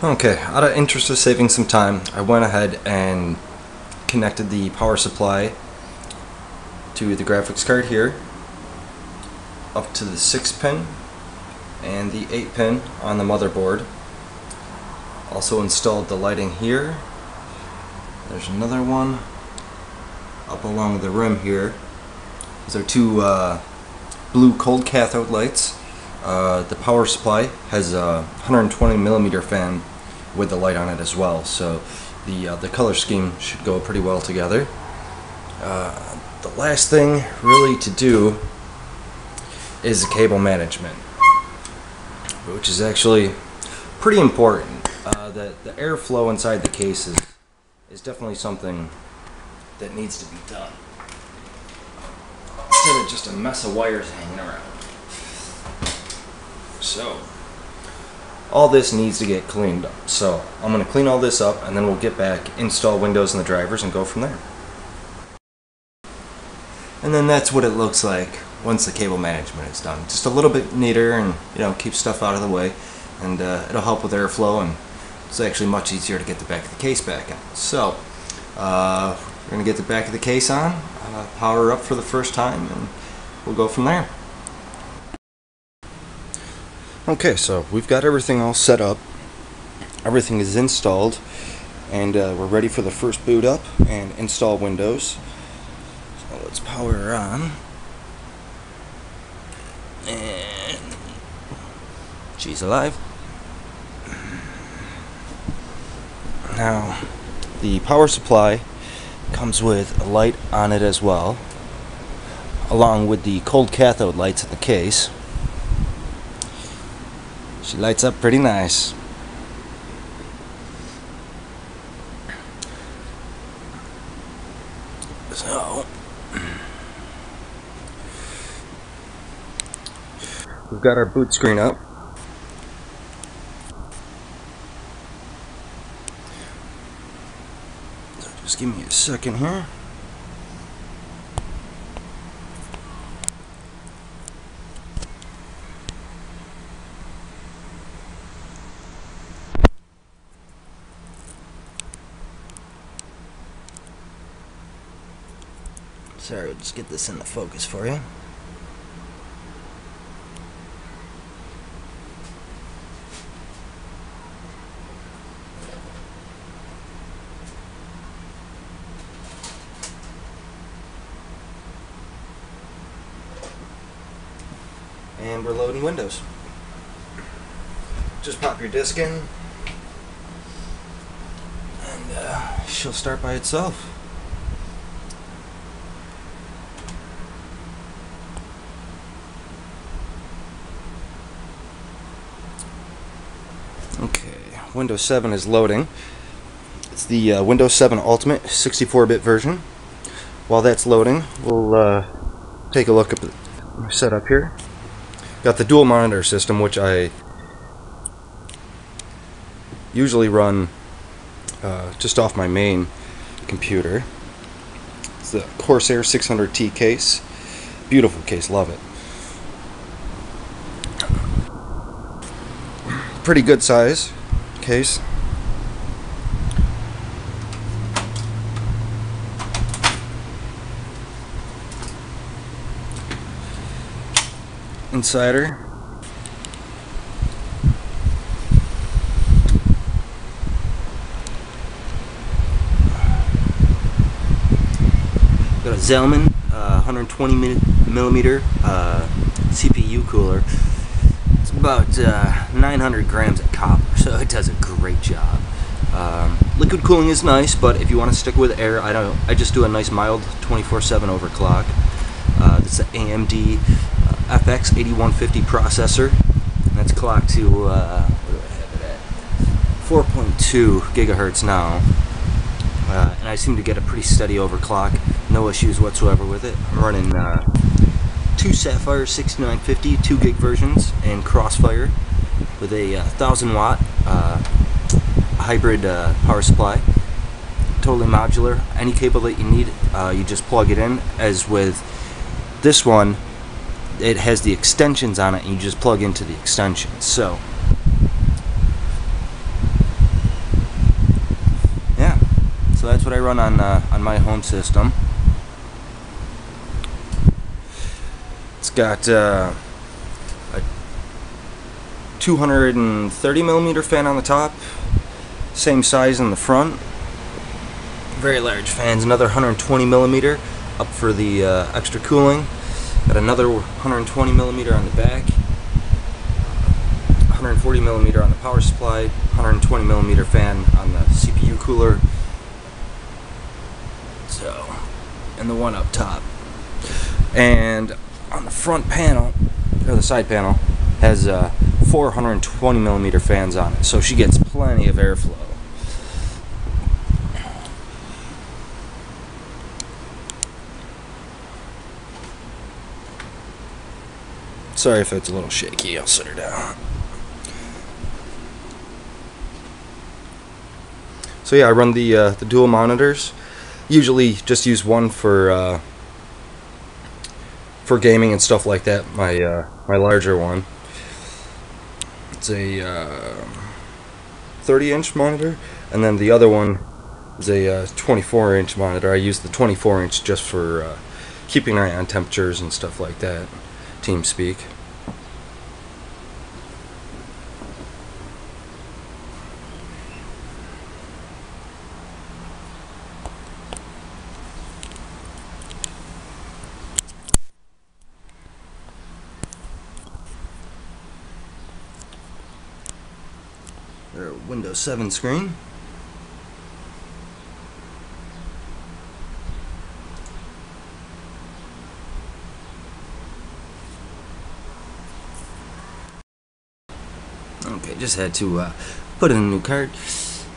Okay, out of interest of saving some time, I went ahead and connected the power supply to the graphics card here, up to the 6 pin and the 8 pin on the motherboard. Also installed the lighting here. There's another one up along the rim here. These are two blue cold cathode lights. The power supply has a 120mm fan with the light on it as well, so the color scheme should go pretty well together. The last thing really to do is the cable management, which is actually pretty important. The airflow inside the case is definitely something that needs to be done, instead of just a mess of wires hanging around. So all this needs to get cleaned up. So I'm going to clean all this up and then we'll get back, install Windows and the drivers, and go from there. And then that's what it looks like once the cable management is done. Just a little bit neater, and keep stuff out of the way, and it'll help with airflow, and it's actually much easier to get the back of the case back on. So we're going to get the back of the case on, power up for the first time, and we'll go from there. Okay, so we've got everything all set up, everything is installed, and we're ready for the first boot up and install Windows. So let's power her on, and she's alive. Now the power supply comes with a light on it as well, along with the cold cathode lights in the case. She lights up pretty nice. So we've got our boot screen up. So just give me a second here. Sorry, we'll just get this in the focus for you. And we're loading Windows. Just pop your disk in, and she'll start by itself. Okay, Windows 7 is loading. It's the Windows 7 Ultimate 64-bit version. While that's loading, we'll take a look at the setup here. Got the dual monitor system, which I usually run just off my main computer. It's the Corsair 600T case. Beautiful case, love it. Pretty good size case. Inside her, got a Zellman 120mm CPU cooler. It's about 900 grams of copper, so it does a great job. Liquid cooling is nice, but if you want to stick with air, I just do a nice mild 24/7 overclock. This is an AMD FX 8150 processor, and that's clocked to what do I have it at? 4.2 gigahertz now, and I seem to get a pretty steady overclock. No issues whatsoever with it. I'm running two Sapphire 6950 2 gig versions in Crossfire with a 1000 watt hybrid power supply. Totally modular. Any cable that you need, you just plug it in. As with this one, it has the extensions on it, and you just plug into the extensions. So So that's what I run on my home system. It's got a 230mm fan on the top, same size in the front. Very large fans. Another 120mm up for the extra cooling. Got another 120mm on the back. 140mm on the power supply, 120mm fan on the CPU cooler. So, and the one up top. And on the front panel, or the side panel, has 420mm fans on it, so she gets plenty of airflow. Sorry if it's a little shaky, I'll set her down. So yeah, I run the dual monitors. Usually just use one for gaming and stuff like that. My larger one. It's a 30-inch monitor, and then the other one is a 24-inch monitor. I use the 24-inch just for keeping an eye on temperatures and stuff like that. TeamSpeak. Windows 7 screen. Okay, just had to put in a new card.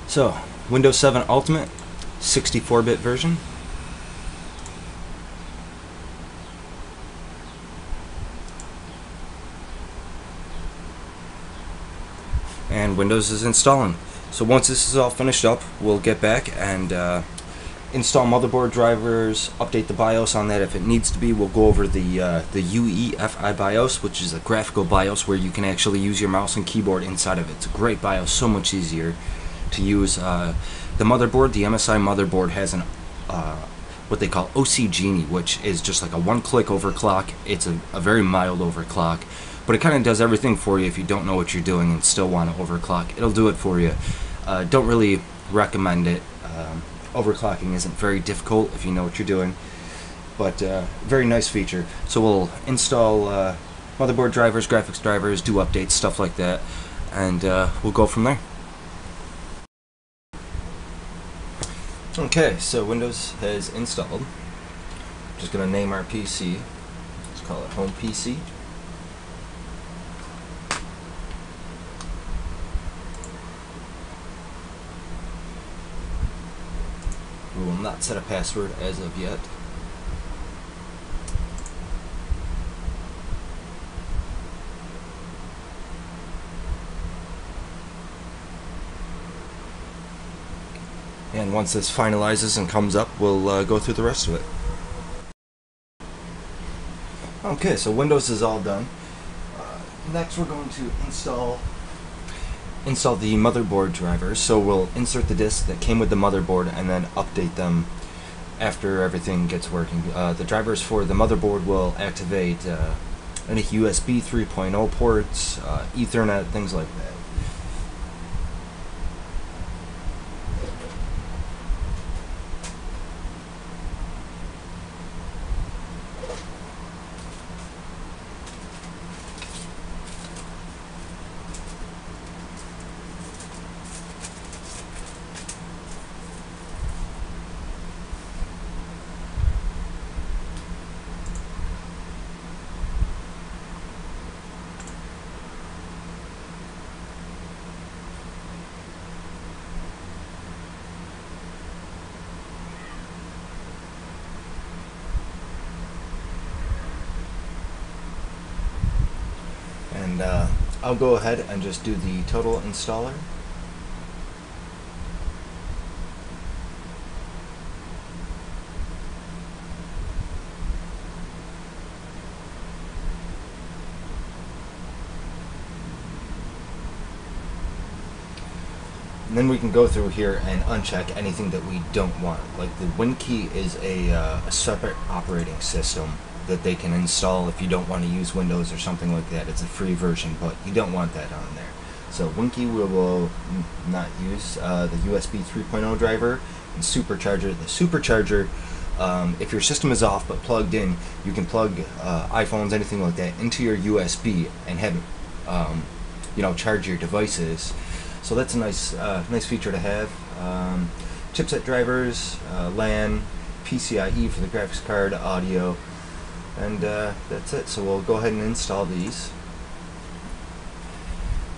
So, Windows 7 Ultimate, 64-bit version. And Windows is installing. So once this is all finished up, we'll get back and install motherboard drivers, update the BIOS on that if it needs to be. We'll go over the UEFI BIOS, which is a graphical BIOS where you can actually use your mouse and keyboard inside of it. It's a great BIOS, so much easier to use. The motherboard, the MSI motherboard, has an what they call OC Genie, which is just like a one-click overclock. It's a very mild overclock. But it kind of does everything for you if you don't know what you're doing and still want to overclock. It'll do it for you. Don't really recommend it. Overclocking isn't very difficult if you know what you're doing. But very nice feature. So we'll install motherboard drivers, graphics drivers, do updates, stuff like that. And we'll go from there. Okay, so Windows has installed. Just going to name our PC. Let's call it Home PC. We will not set a password as of yet. And once this finalizes and comes up, we'll go through the rest of it. Okay, so Windows is all done. Next we're going to install the motherboard drivers. So we'll insert the disk that came with the motherboard and then update them after everything gets working. The drivers for the motherboard will activate any USB 3.0 ports, Ethernet, things like that. And I'll go ahead and just do the total installer. And then we can go through here and uncheck anything that we don't want. Like the WinKey is a separate operating system that they can install if you don't want to use Windows or something like that. It's a free version, but you don't want that on there. So WinKey we will not use. The USB 3.0 driver and supercharger. The supercharger, if your system is off but plugged in, you can plug iPhones, anything like that, into your USB and have it, charge your devices. So that's a nice feature to have. Chipset drivers, LAN, PCIe for the graphics card, audio, and that's it. So we'll go ahead and install these.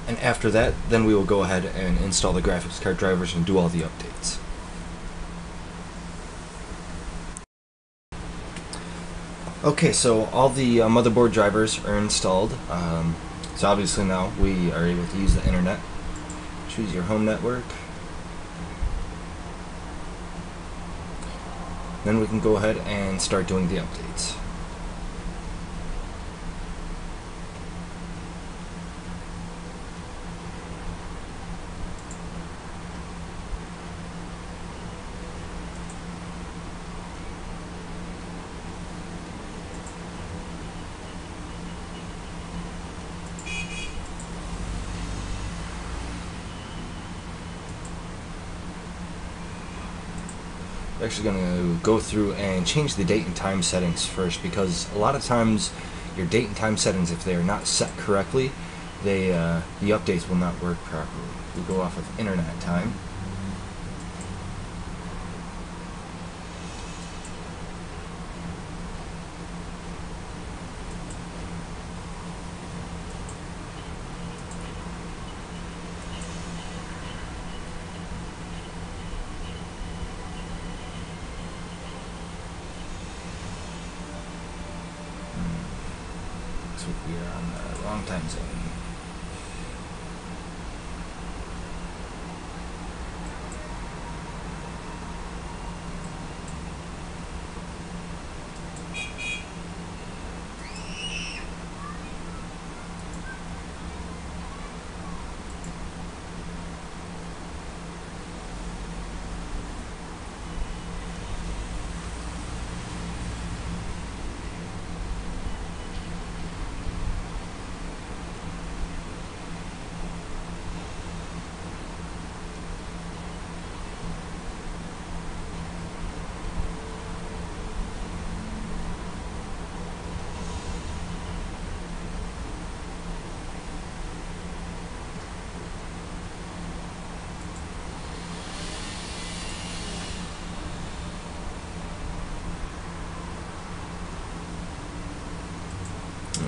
And after that, then we will go ahead and install the graphics card drivers and do all the updates. Okay, so all the motherboard drivers are installed. So obviously now we are able to use the internet. Choose your home network. Then we can go ahead and start doing the updates. Actually going to go through and change the date and time settings first, because a lot of times your date and time settings, if they are not set correctly, the updates will not work properly. We go off of internet time. We are on the wrong time zone.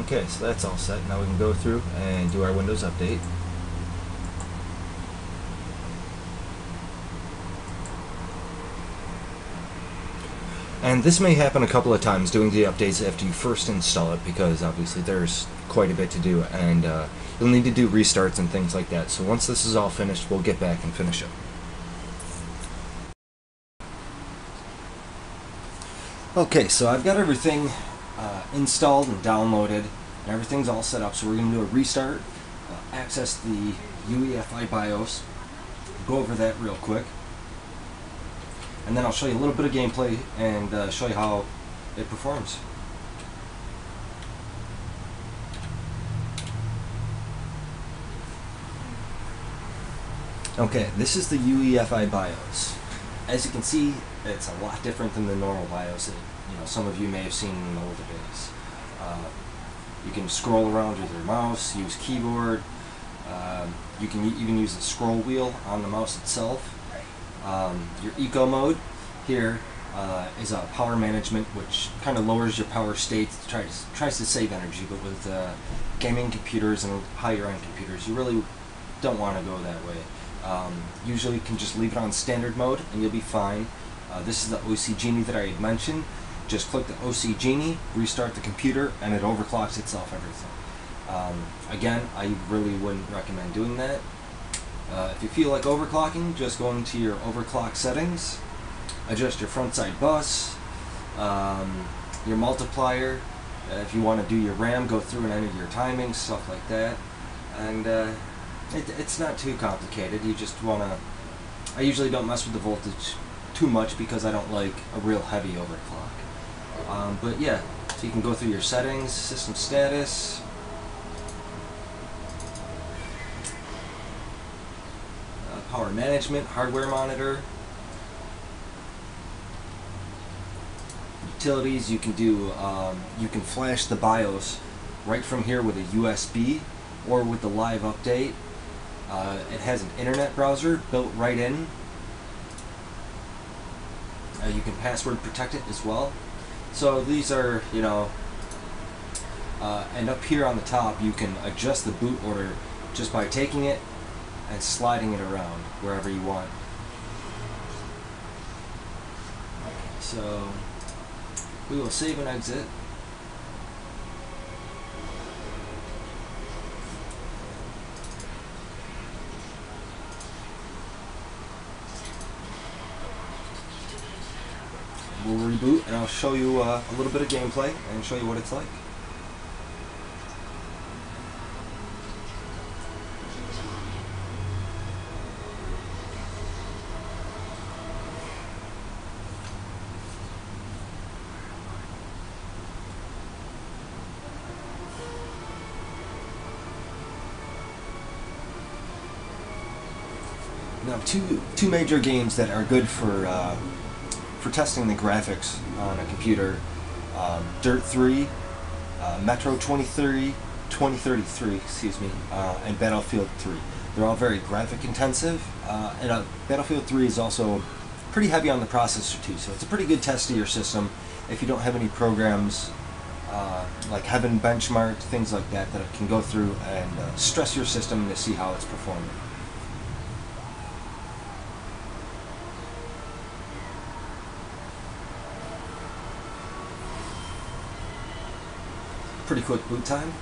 Okay, so that's all set. Now we can go through and do our Windows update. And this may happen a couple of times doing the updates after you first install it, because obviously there's quite a bit to do, and you'll need to do restarts and things like that. So once this is all finished, we'll get back and finish it. Okay, so I've got everything installed and downloaded, and everything's all set up. So we're going to do a restart, access the UEFI BIOS, go over that real quick, and then I'll show you a little bit of gameplay and show you how it performs. Okay, this is the UEFI BIOS. As you can see, it's a lot different than the normal BIOS that some of you may have seen in the older days. You can scroll around with your mouse, use keyboard. You can even use the scroll wheel on the mouse itself. Your eco mode here is a power management, which kind of lowers your power state, tries to save energy. But with gaming computers and higher end computers, you really don't want to go that way. Usually you can just leave it on standard mode and you'll be fine. This is the OC Genie that I had mentioned. Just click the OC Genie, restart the computer, and it overclocks itself everything. Again, I really wouldn't recommend doing that. If you feel like overclocking, just go into your overclock settings, adjust your front side bus, your multiplier. If you want to do your RAM, go through and enter your timings, stuff like that. And It's not too complicated. You just want to... I usually don't mess with the voltage too much because I don't like a real heavy overclock. But yeah, so you can go through your settings, system status, power management, hardware monitor, utilities. You can do you can flash the BIOS right from here with a USB or with the live update. It has an internet browser built right in. You can password protect it as well. So these are, you know, and up here on the top you can adjust the boot order just by taking it and sliding it around wherever you want. So we will save and exit. We'll reboot and I'll show you a little bit of gameplay and show you what it's like. Now, two major games that are good for testing the graphics on a computer: Dirt 3, Metro 2033, excuse me, and Battlefield 3. They're all very graphic intensive, and Battlefield 3 is also pretty heavy on the processor too. So it's a pretty good test of your system if you don't have any programs like Heaven Benchmark, things like that, that can go through and stress your system to see how it's performing. Pretty quick boot time.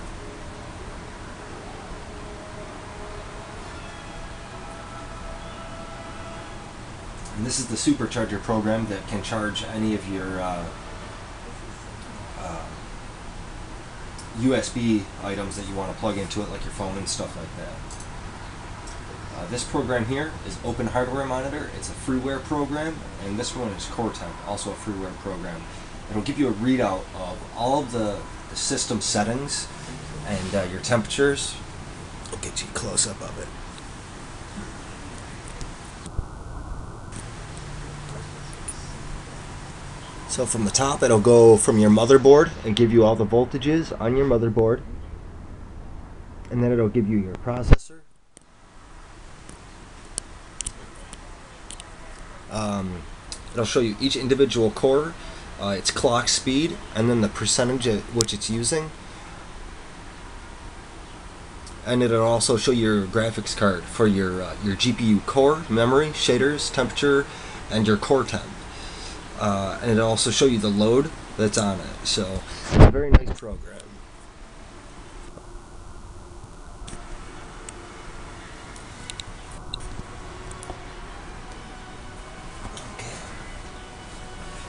And this is the supercharger program that can charge any of your USB items that you want to plug into it, like your phone and stuff like that. This program here is Open Hardware Monitor. It's a freeware program, and this one is CoreTemp, also a freeware program. It'll give you a readout of all of the system settings and your temperatures. I'll get you a close-up of it. So from the top, it'll go from your motherboard and give you all the voltages on your motherboard, and then it'll give you your processor, it'll show you each individual core, its clock speed, and then the percentage at which it's using. And it'll also show your graphics card for your GPU core, memory, shaders, temperature, and your core temp. And it'll also show you the load that's on it. So it's a very nice program.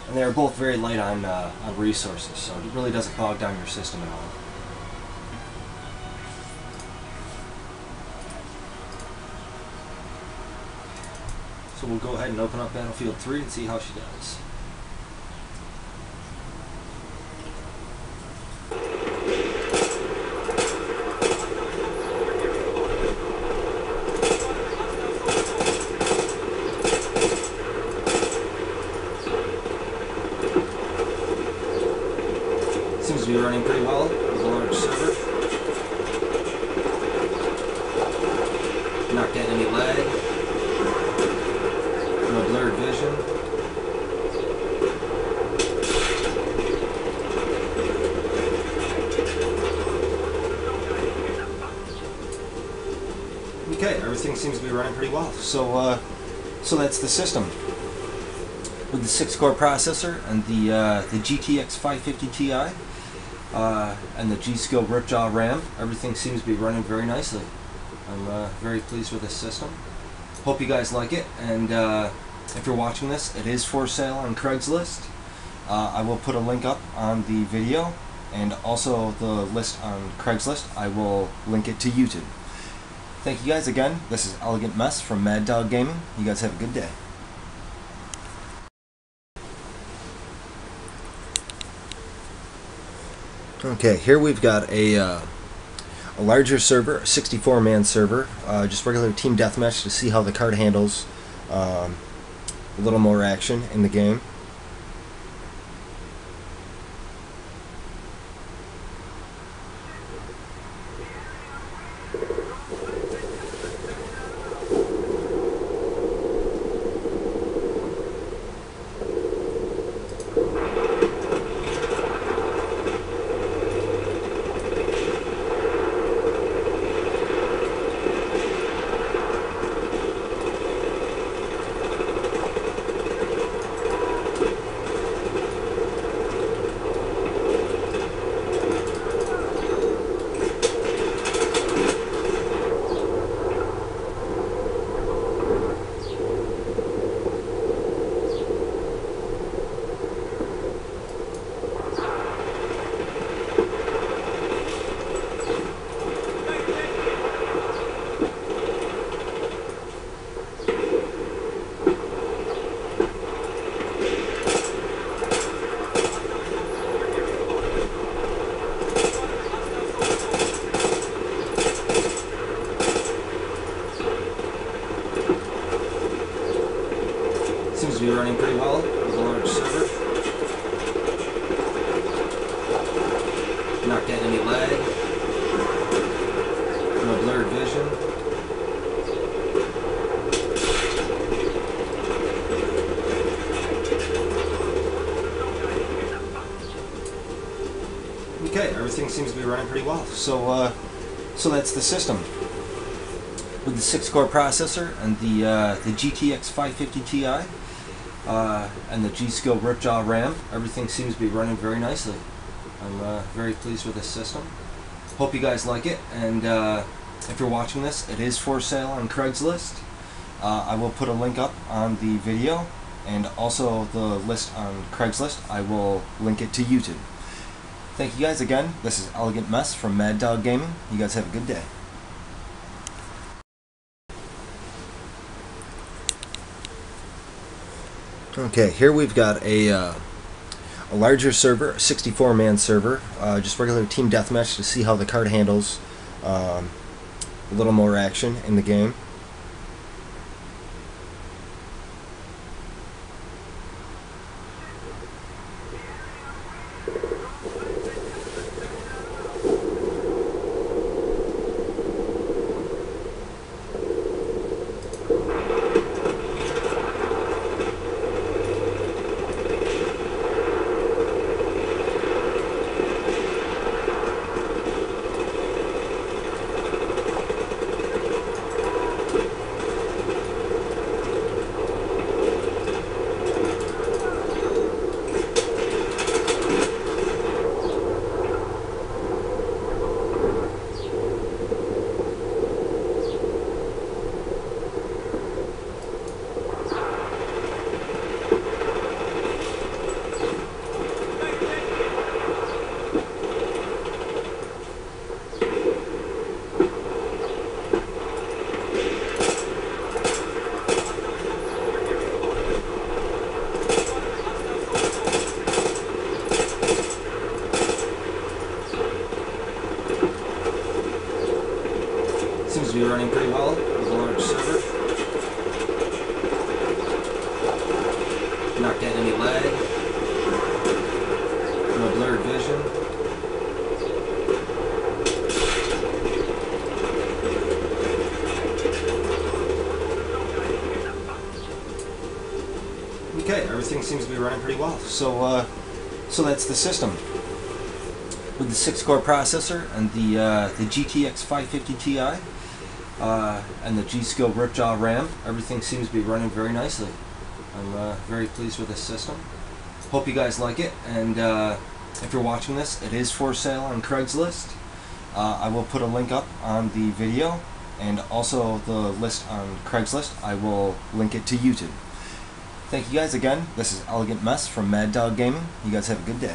And they're both very light on resources, so it really doesn't bog down your system at all. So we'll go ahead and open up Battlefield 3 and see how she does. Seems to be running pretty well with a large server. Not getting any lag. No blurred vision. Okay, everything seems to be running pretty well. So that's the system. With the 6-core processor and the GTX 550 Ti and the G-Skill Ripjaw RAM, everything seems to be running very nicely. I'm very pleased with this system. Hope you guys like it, and if you're watching this, it is for sale on Craigslist. I will put a link up on the video, and also the list on Craigslist. I will link it to YouTube. Thank you guys again. This is ElegantMess from Mad Dog Gaming. You guys have a good day. Okay, here we've got a larger server, a 64-man server, just regular team deathmatch to see how the card handles a little more action in the game. Seems to be running pretty well with a large server. Not getting any lag. No blurred vision. Okay, everything seems to be running pretty well. So that's the system. With the 6-core processor and the GTX 550 Ti and the G-Skill Ripjaw RAM, everything seems to be running very nicely. I'm very pleased with this system. Hope you guys like it, and if you're watching this, it is for sale on Craigslist. I will put a link up on the video, and also the list on Craigslist. I will link it to YouTube. Thank you guys again. This is ElegantMess from Mad Dog Gaming. You guys have a good day. Okay, here we've got a larger server, a 64-man server, just regular team deathmatch to see how the card handles a little more action in the game. Seems to be running pretty well with a large server. Not getting any lag. No blurred vision. Okay, everything seems to be running pretty well. So that's the system. With the 6-core processor and the GTX 550 Ti and the G-Skill Ripjaw RAM, everything seems to be running very nicely. I'm very pleased with this system. Hope you guys like it, and if you're watching this, it is for sale on Craigslist. I will put a link up on the video, and also the list on Craigslist. I will link it to YouTube. Thank you guys again. This is ElegantMess from Mad Dog Gaming. You guys have a good day.